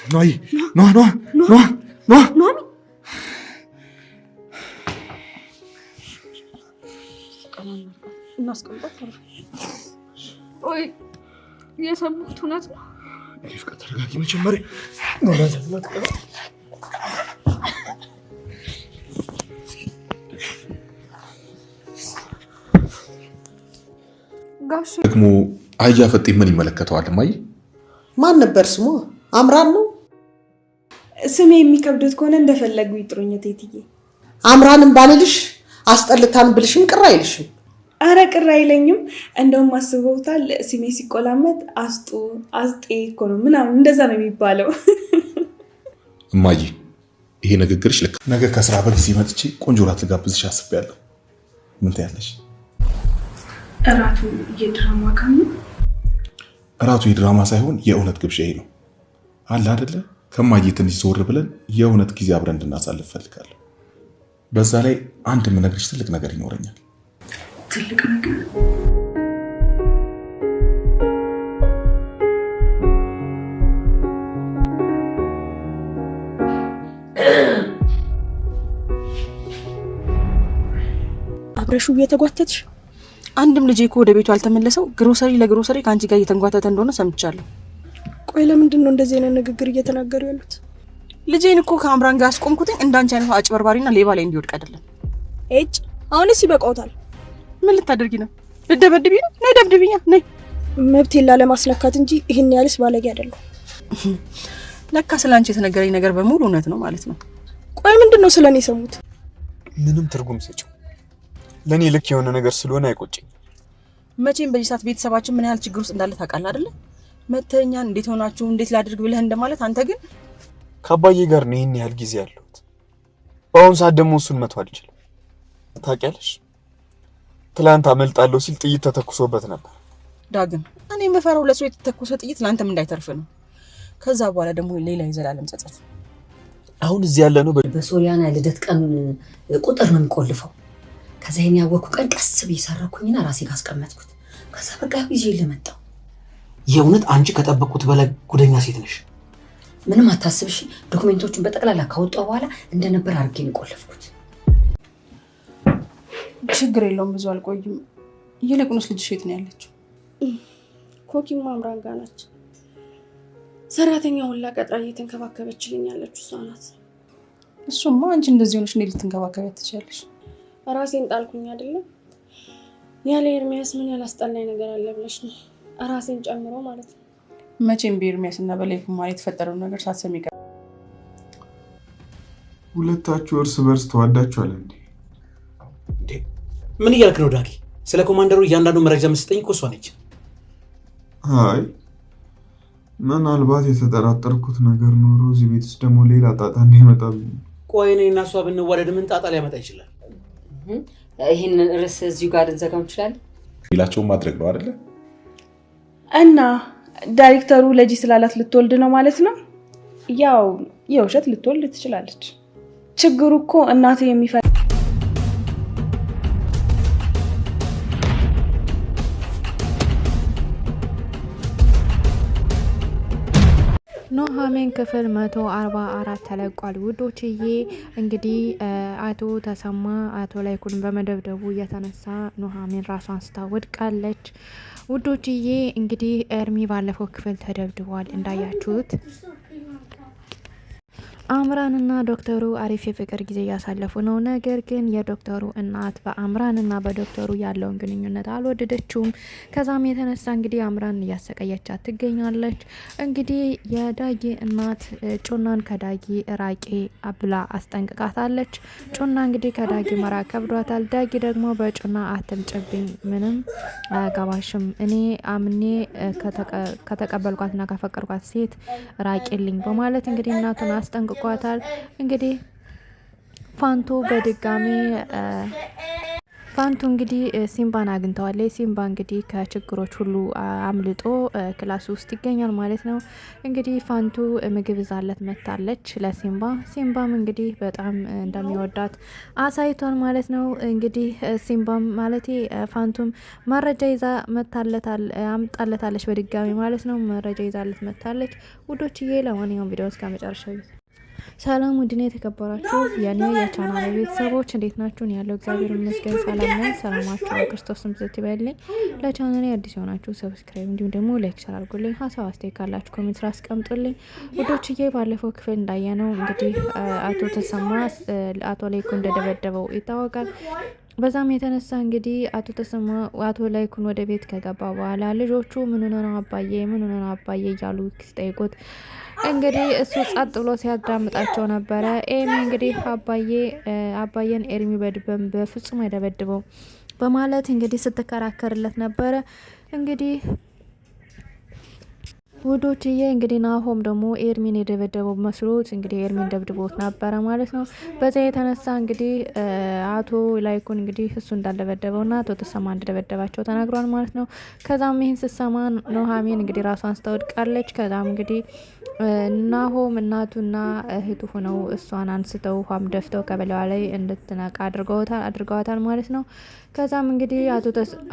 ኖይ ኖ ኖ ኖ ኖ ኖ እናስቀምጣት። ወይ የሰሙት እውነት ነው? ፍቅር ተረጋጊ። መጀመሪያ ነው ራስህ ማጥቀው ጋሽ ደግሞ አያ ፈጤ ምን ይመለከተዋል? ማይ ማን ነበር ስሙ? አምራን ነው። ስሜ የሚከብዱት ከሆነ እንደፈለጉ ይጥሩኝ እቴትዬ። አምራንም ባልልሽ አስጠልታን ብልሽም ቅር አይልሽም? አረ ቅር አይለኝም። እንደውም አስበውታል። ስሜ ሲቆላመጥ አስጡ አስጤ እኮ ነው ምናምን እንደዛ ነው የሚባለው። እማዬ ይሄ ንግግርሽ ልክ። ነገ ከስራ በጊዜ መጥቼ ቆንጆ ራት ልጋብዝሽ አስቤያለሁ። ምን ትያለሽ? እራቱ የድራማ ካም ነው? እራቱ የድራማ ሳይሆን የእውነት ግብዣዬ ነው አለ አይደለ? ከማዬ ትንሽ ዞር ብለን የእውነት ጊዜ አብረን እንድናሳልፍ ፈልጋለሁ። በዛ ላይ አንድ የምነግርሽ ትልቅ ነገር ይኖረኛል። ትልቅ ነገር? አብረሹ እየተጓተትሽ? አንድም ልጄ እኮ ወደ ቤቱ አልተመለሰው ግሮሰሪ ለግሮሰሪ ካንቺ ጋር እየተንጓተተ እንደሆነ ሰምቻለሁ። ቆይ ለምንድን ነው እንደዚህ አይነት ንግግር እየተናገሩ ያሉት? ልጄን እኮ ከአምራን ጋር አስቆምኩትኝ እንዳንቺ አይነት አጭበርባሪና ሌባ ላይ እንዲወድቅ አይደለም። እጭ አሁንስ ይበቃውታል። ምን ልታደርጊ ነው? ልደበድቢ ነው? ነይ ደብድቢኛ ነይ። መብቴን ላለማስነካት እንጂ ይሄን ያልስ ባለጌ አይደለም። ለካ ስላንቺ የተነገረኝ ነገር በሙሉ እውነት ነው ማለት ነው። ቆይ ምንድነው ስለኔ የሰሙት? ምንም ትርጉም ሰጪው ለኔ ልክ የሆነ ነገር ስለሆነ አይቆጭኝ። መቼም በዚህ ሰዓት ቤተሰባችን ምን ያህል ችግር ውስጥ እንዳለ ታውቃለህ አይደለ? መተኛን እንዴት ሆናችሁ እንዴት ላድርግ ብለህ እንደማለት አንተ ግን ከአባዬ ጋር ነው ይሄን ያህል ጊዜ ያለሁት። በአሁን ሰዓት ደግሞ እሱን መተው አልችልም። ታውቂያለሽ ትላንት አመልጣለሁ ሲል ጥይት ተተኩሶበት ነበር። ዳግም እኔ የምፈራው ለሰው የተተኮሰ ጥይት ላንተም እንዳይተርፍ ነው። ከዛ በኋላ ደግሞ ሌላ የዘላለም ጸጸት። አሁን እዚህ ያለ ነው በሶሊያና ልደት ቀን ቁጥር ነው የሚቆልፈው። ከዛ ይሄን ያወኩ ቀን ቀስ ብዬ ሰራኩኝና ራሴ ጋር አስቀመጥኩት። ከዛ በቃ ይዤ ለመጣው። የእውነት አንቺ ከጠበቁት በላይ ጉደኛ ሴት ነሽ። ምንም አታስብሽ። ዶክመንቶቹን በጠቅላላ ካወጣው በኋላ እንደነበር አድርጌ ነው ቆለፍኩት። ችግር የለውም ብዙ አልቆይም። ይልቁንስ ልጅሽ የት ነው ያለችው? ኮኪማ አምራን ጋር ነች። ሰራተኛው ሁላ ቀጥራ እየተንከባከበችልኝ ያለችው እሷ ናት። እሱማ አንቺ እንደዚህ ሆነሽ እንዴት ልትንከባከቢያት ትችያለሽ? ራሴን ጣልኩኝ አይደለም። ያለ ኤርሚያስ ምን ያላስጠላኝ ነገር አለ ብለሽ ነው? ራሴን ጨምሮ ማለት ነው። መቼም በኤርሚያስና በላይኩማ የተፈጠረው ነገር ሳትሰሚ ቀር። ሁለታችሁ እርስ በርስ ተዋዳችኋል እንዴ? ምን እያልክ ነው ዳጊ? ስለ ኮማንደሩ እያንዳንዱ መረጃ መስጠኝ እኮ እሷ ነች። አይ ምናልባት የተጠራጠርኩት ነገር ኖሮ እዚህ ቤት ውስጥ ደግሞ ሌላ ጣጣ እንዳይመጣብኝ። ቆይ እኔ እና እሷ ብንዋደድ ምን ጣጣ ሊያመጣ ይችላል? ይሄንን ርዕስ እዚሁ ጋር እንዘጋው እንችላለን። ሌላቸውን ማድረግ ነው አይደለ? እና ዳይሬክተሩ ለጂ ስላላት ልትወልድ ነው ማለት ነው። ያው የውሸት ልትወልድ ትችላለች። ችግሩ እኮ እናቴ የሚፈ ኑሃሚን ክፍል 144 ተለቋል። ውዶችዬ እንግዲህ አቶ ተሰማ አቶ ላይኩን በመደብደቡ የተነሳ ኑሃሚን ራሷን ስታወድቃለች። ውዶችዬ እንግዲህ ኤርሚ ባለፈው ክፍል ተደብድቧል እንዳያችሁት። አምራንና ዶክተሩ አሪፍ የፍቅር ጊዜ እያሳለፉ ነው። ነገር ግን የዶክተሩ እናት በአምራንና በዶክተሩ ያለውን ግንኙነት አልወደደችውም። ከዛም የተነሳ እንግዲህ አምራን እያሰቃየቻት ትገኛለች። እንግዲህ የዳጊ እናት ጩናን ከዳጊ ራቂ ብላ አስጠንቅቃታለች። ጩና እንግዲህ ከዳጊ መራቅ ከብዷታል። ዳጊ ደግሞ በጩና አትምጭብኝ፣ ምንም አያገባሽም፣ እኔ አምኔ ከተቀበልኳትና ካፈቀርኳት ሴት ራቂልኝ በማለት እንግዲህ እናቱን አስጠንቅቋታል። እንግዲህ ፋንቱ እንግዲህ ሲምባን አግኝተዋለች። ሲምባ እንግዲህ ከችግሮች ሁሉ አምልጦ ክላስ ውስጥ ይገኛል ማለት ነው። እንግዲህ ፋንቱ ምግብ ይዛለት መታለች ለሲምባ። ሲምባም እንግዲህ በጣም እንደሚወዳት አሳይቷል ማለት ነው። እንግዲህ ሲምባም ማለቴ ፋንቱም መረጃ ይዛ አምጣለታለች በድጋሚ ማለት ነው። መረጃ ይዛለት መታለች ውዶችዬ። ለማንኛውም ቪዲዮ እስከ መጨረሻው ሰላም ውድና የተከበራችሁ የኔ የቻናል ቤተሰቦች እንዴት ናችሁ? ያለው እግዚአብሔር ይመስገን ሰላም ነኝ። ሰላማችሁ በክርስቶስ ስም ይብዛልኝ። ለቻናሌ አዲስ የሆናችሁ ሰብስክራይብ እንዲሁም ደግሞ ላይክ ሸር አድርጉልኝ። ሀሳብ አስተያየት ካላችሁ ኮሜንት ላይ አስቀምጡልኝ ውዶችዬ። ባለፈው ክፍል እንዳየነው እንግዲህ አቶ ተሰማ አቶ ላይኩን እንደደበደበው ይታወቃል። በዛም የተነሳ እንግዲህ አቶ ተሰማ አቶ ላይኩን ወደ ቤት ከገባ በኋላ ልጆቹ ምን ሆነ ነው አባዬ እያሉ ሲጠይቁት እንግዲህ እሱ ጸጥ ብሎ ሲያዳምጣቸው ነበረ። ኤሚ እንግዲህ አባዬን ኤርሚ በፍጹም አይደበድበው በማለት እንግዲህ ስትከራከርለት ነበረ። እንግዲህ ውዶችዬ እንግዲህ ናሆም ደግሞ ኤርሚን የደበደበው መስሎት እንግዲህ ኤርሚን ደብድቦት ነበረ ማለት ነው። በዛ የተነሳ እንግዲህ አቶ ላይኩን እንግዲህ እሱ እንዳልደበደበውና አቶ ተሰማ እንደደበደባቸው ተናግሯል ማለት ነው። ከዛም ይህን ስትሰማ ኑሐሚን እንግዲህ ራሷን ስተወድቃለች። ከዛም እንግዲህ ናሆም እናቱና እህቱ ሆነው እሷን አንስተው ውሃም ደፍተው ከበላዋ ላይ እንድትነቃ አድርገዋታል ማለት ነው። ከዛም እንግዲህ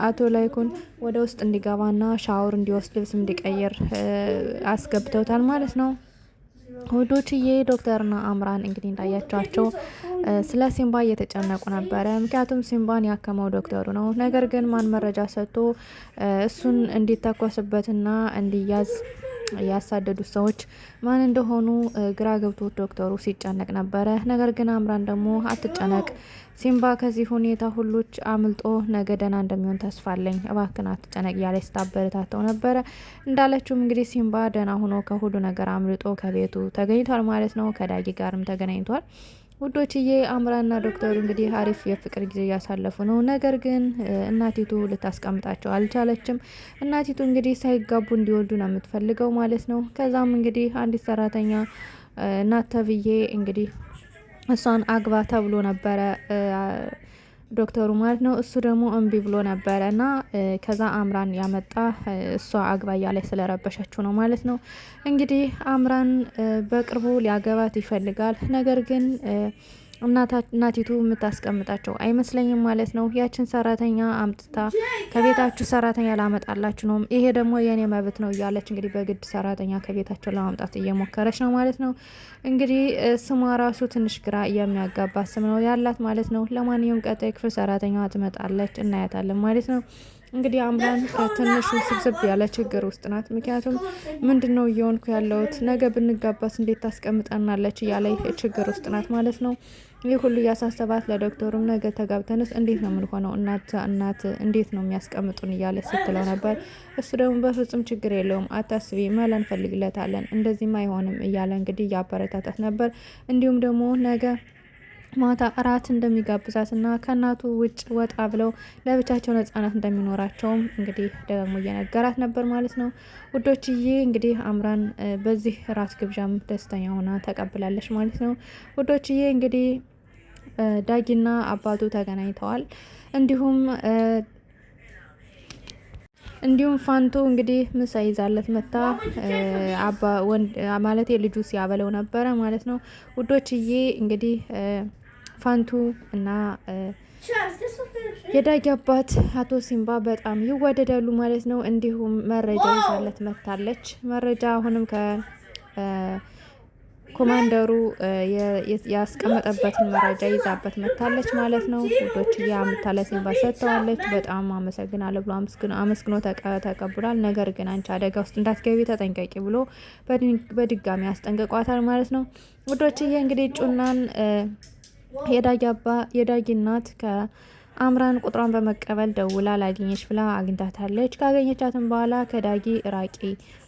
አቶ ላይኩን ወደ ውስጥ እንዲገባና ሻወር እንዲወስድ ልብስ እንዲቀይር አስገብተውታል ማለት ነው። ውዶችዬ ዶክተርና አምራን እንግዲህ እንዳያቸዋቸው ስለ ሲምባ እየተጨነቁ ነበረ። ምክንያቱም ሲምባን ያከመው ዶክተሩ ነው። ነገር ግን ማን መረጃ ሰጥቶ እሱን እንዲተኮስበትና እንዲያዝ ያሳደዱት ሰዎች ማን እንደሆኑ ግራ ገብቶት ዶክተሩ ሲጨነቅ ነበረ። ነገር ግን አምራን ደግሞ አትጨነቅ ሲምባ ከዚህ ሁኔታ ሁሉች አምልጦ ነገ ደህና እንደሚሆን ተስፋለኝ፣ እባክን አትጨነቅ ያለ ስታበረታተው ነበረ። እንዳለችውም እንግዲህ ሲምባ ደህና ሆኖ ከሁሉ ነገር አምልጦ ከቤቱ ተገኝቷል ማለት ነው። ከዳጊ ጋርም ተገናኝቷል። ውዶችዬ አምራና ዶክተሩ እንግዲህ አሪፍ የፍቅር ጊዜ እያሳለፉ ነው። ነገር ግን እናቲቱ ልታስቀምጣቸው አልቻለችም። እናቲቱ እንግዲህ ሳይጋቡ እንዲወልዱ ነው የምትፈልገው ማለት ነው። ከዛም እንግዲህ አንዲት ሰራተኛ እናት ተብዬ እንግዲህ እሷን አግባ ተብሎ ነበረ ዶክተሩ ማለት ነው። እሱ ደግሞ እምቢ ብሎ ነበረ እና ከዛ አምራን ያመጣ እሷ አግባ እያለች ስለረበሸችው ነው ማለት ነው። እንግዲህ አምራን በቅርቡ ሊያገባት ይፈልጋል። ነገር ግን እናቲቱ የምታስቀምጣቸው አይመስለኝም ማለት ነው። ያችን ሰራተኛ አምጥታ ከቤታችሁ ሰራተኛ ላመጣላችሁ ነው፣ ይሄ ደግሞ የኔ መብት ነው እያለች እንግዲህ በግድ ሰራተኛ ከቤታቸው ለማምጣት እየሞከረች ነው ማለት ነው። እንግዲህ ስሟ ራሱ ትንሽ ግራ የሚያጋባ ስም ነው ያላት ማለት ነው። ለማንኛውም ቀጣይ ክፍል ሰራተኛዋ ትመጣለች፣ እናያታለን ማለት ነው። እንግዲህ አምራን ትንሹ ስብስብ ያለ ችግር ውስጥ ናት። ምክንያቱም ምንድነው እየሆንኩ ያለሁት፣ ነገ ብንጋባስ እንዴት ታስቀምጠናለች እያለ ችግር ውስጥ ናት ማለት ነው። ይህ ሁሉ እያሳሰባት ለዶክተሩም ነገ ተጋብተንስ እንዴት ነው የምንሆነው፣ እናት እንዴት ነው የሚያስቀምጡን እያለ ስትለው ነበር። እሱ ደግሞ በፍጹም ችግር የለውም አታስቢ፣ መላ እንፈልግለታለን፣ እንደዚህም አይሆንም እያለ እንግዲህ እያበረታታት ነበር። እንዲሁም ደግሞ ነገ ማታ እራት እንደሚጋብዛትና ከእናቱ ውጭ ወጣ ብለው ለብቻቸው ነጻነት እንደሚኖራቸውም እንግዲህ ደግሞ እየነገራት ነበር ማለት ነው። ውዶችዬ እንግዲህ አምራን በዚህ ራት ግብዣም ደስተኛ ሆና ተቀብላለች ማለት ነው። ውዶችዬ እንግዲህ ዳጊና አባቱ ተገናኝተዋል። እንዲሁም ፋንቱ እንግዲህ ምሳ ይዛለት መታ ማለት ልጁ ሲያበለው ነበረ ማለት ነው። ውዶችዬ እንግዲህ ፋንቱ እና የዳጊ አባት አቶ ሲምባ በጣም ይዋደዳሉ ማለት ነው። እንዲሁም መረጃ ይዛለት መታለች። መረጃ አሁንም ኮማንደሩ ያስቀመጠበትን መረጃ ይዛበት መታለች ማለት ነው። ውዶች ያምታለ ሲምባ ሰጥተዋለች። በጣም አመሰግናለሁ ብሎ አመስግኖ ተቀብሏል። ነገር ግን አንቺ አደጋ ውስጥ እንዳትገቢ ተጠንቀቂ ብሎ በድጋሚ አስጠንቅቋታል ማለት ነው። ውዶች እንግዲህ ጩናን የዳጊ እናት ከአምራን ቁጥሯን በመቀበል ደውላ ላገኘች ብላ አግኝታታለች። ካገኘቻትም በኋላ ከዳጊ ራቂ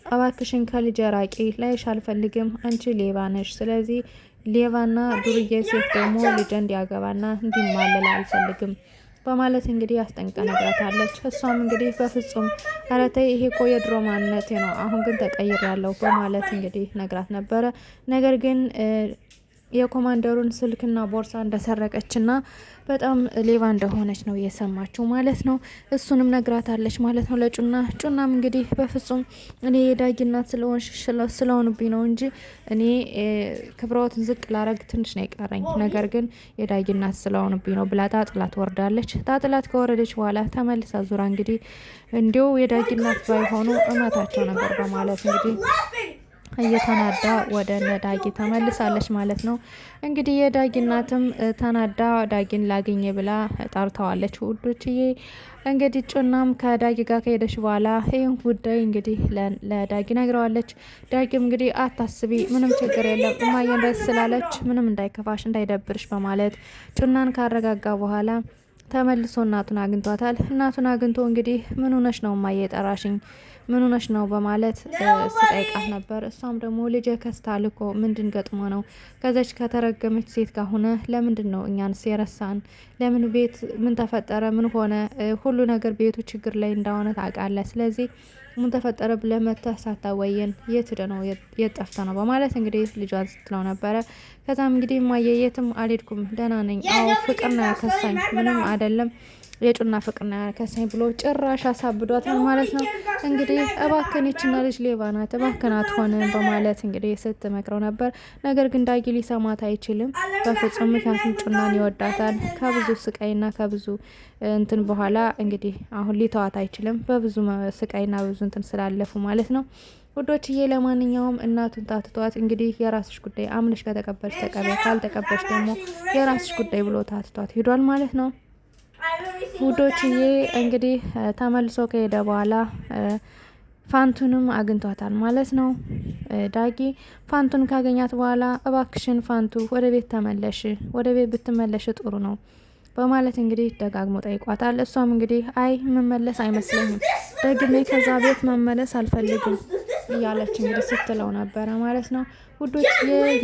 እባክሽን፣ ከልጅ ራቂ፣ ላይሽ አልፈልግም፣ አንቺ ሌባ ነሽ። ስለዚህ ሌባና ዱርዬ ሴት ደግሞ ልጅ እንዲያገባና እንዲማለል አልፈልግም በማለት እንግዲህ አስጠንቅቃ ነግራታለች። እሷም እንግዲህ በፍጹም ኧረ ተይ፣ ይሄ እኮ የድሮ ማንነቴ ነው፣ አሁን ግን ተቀይሬያለሁ በማለት እንግዲህ ነግራት ነበረ። ነገር ግን የኮማንደሩን ስልክና ቦርሳ እንደሰረቀችና በጣም ሌባ እንደሆነች ነው የሰማችው ማለት ነው። እሱንም ነግራታለች ማለት ነው ለጩና። ጩናም እንግዲህ በፍጹም እኔ የዳጊ እናት ስለሆኑብኝ ነው እንጂ እኔ ክብረወትን ዝቅ ላረግ ትንሽ ነው የቀረኝ፣ ነገር ግን የዳጊ እናት ስለሆኑብኝ ነው ብላ ታጥላት ወርዳለች። ታጥላት ከወረደች በኋላ ተመልሳ ዙራ እንግዲህ እንዲሁ የዳጊ እናት ባይሆኑ እመታቸው ነበር በማለት እንግዲህ እየተናዳ ወደ ዳጊ ተመልሳለች ማለት ነው። እንግዲህ የዳጊ እናትም ተናዳ ዳጊን ላገኘ ብላ ጠርተዋለች ውዶችዬ። እንግዲህ ጩናም ከዳጊ ጋር ከሄደች በኋላ ይህን ጉዳይ እንግዲህ ለዳጊ ነግረዋለች። ዳጊም እንግዲህ አታስቢ፣ ምንም ችግር የለም እማዬ እንደዚህ ስላለች ምንም እንዳይከፋሽ እንዳይደብርሽ በማለት ጩናን ካረጋጋ በኋላ ተመልሶ እናቱን አግኝቷታል። እናቱን አግኝቶ እንግዲህ ምን ሆነሽ ነው እማዬ የጠራሽኝ? ምን ሆነሽ ነው በማለት ስጠይቃት ነበር። እሷም ደግሞ ልጄ ከስታል እኮ ምንድን ገጥሞ ነው? ከዛች ከተረገመች ሴት ጋር ሆነ ለምንድን ነው እኛንስ የረሳን? ለምን ቤት ምን ተፈጠረ? ምን ሆነ? ሁሉ ነገር ቤቱ ችግር ላይ እንደሆነ ታውቃለህ። ስለዚህ ምን ተፈጠረ ብለህ መተህ ሳታወየን የት ሄደ ነው የት ጠፍተህ ነው በማለት እንግዲህ ልጇን ስትለው ነበረ። ከዛም እንግዲህ እማዬ የትም አልሄድኩም ደህና ነኝ። አዎ ፍቅር ነው ያከሳኝ፣ ምንም አይደለም የጩና ፍቅር ነው ያከሳኝ ብሎ ጭራሽ አሳብዷታል ማለት ነው። እንግዲህ እባክህን ይችና ልጅ ሌባ ናት እባክህን አትሆንም በማለት እንግዲህ ስትመክረው ነበር። ነገር ግን ዳጊ ሊሰማት አይችልም በፍጹም፣ ምክንያቱም ጩናን ይወዳታል። ከብዙ ስቃይና ከብዙ እንትን በኋላ እንግዲህ አሁን ሊተዋት አይችልም፣ በብዙ ስቃይና በብዙ እንትን ስላለፉ ማለት ነው። ውዶችዬ ለማንኛውም እናቱን ታትቷት እንግዲህ የራስሽ ጉዳይ አምነሽ ከተቀበልሽ ተቀበል፣ ካልተቀበልሽ ደግሞ የራስሽ ጉዳይ ብሎ ታትቷት ሂዷል ማለት ነው። ውዶችዬ እንግዲህ ተመልሶ ከሄደ በኋላ ፋንቱንም አግኝቷታል ማለት ነው። ዳጊ ፋንቱን ካገኛት በኋላ እባክሽን ፋንቱ ወደ ቤት ተመለሽ፣ ወደ ቤት ብትመለሽ ጥሩ ነው በማለት እንግዲህ ደጋግሞ ጠይቋታል። እሷም እንግዲህ አይ መመለስ አይመስለኝም፣ ደግሜ ከዛ ቤት መመለስ አልፈልግም እያለች እንግዲህ ስትለው ነበረ ማለት ነው። ውዶች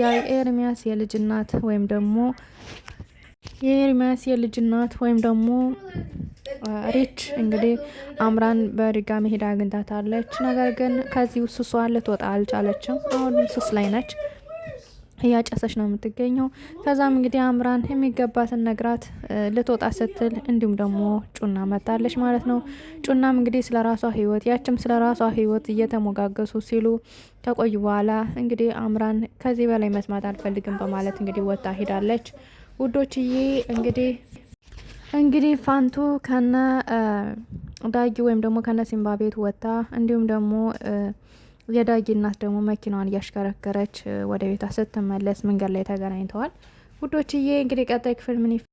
የኤርሚያስ የልጅ እናት ወይም ደግሞ ሪች እንግዲህ አምራን በድጋሚ ሄዳ አግኝታታለች። ነገር ግን ከዚህ ሱሷ ልትወጣ አልቻለችም። አሁን ሱስ ላይ ነች፣ እያጨሰች ነው የምትገኘው። ከዛም እንግዲህ አምራን የሚገባትን ነግራት ልትወጣ ስትል እንዲሁም ደግሞ ጩና መታለች ማለት ነው። ጩናም እንግዲህ ስለ ራሷ ህይወት ያችም ስለ ራሷ ህይወት እየተሞጋገሱ ሲሉ ከቆዩ በኋላ እንግዲህ አምራን ከዚህ በላይ መስማት አልፈልግም በማለት እንግዲህ ወጣ ሄዳለች። ውዶችዬ እንግዲህ ፋንቱ ከነ ዳጊ ወይም ደግሞ ከነ ሲምባ ቤት ወጣ፣ እንዲሁም ደግሞ የዳጊ እናት ደግሞ መኪናዋን እያሽከረከረች ወደ ቤቷ ስትመለስ መንገድ ላይ ተገናኝተዋል። ውዶችዬ እንግዲህ ቀጣይ ክፍል ምን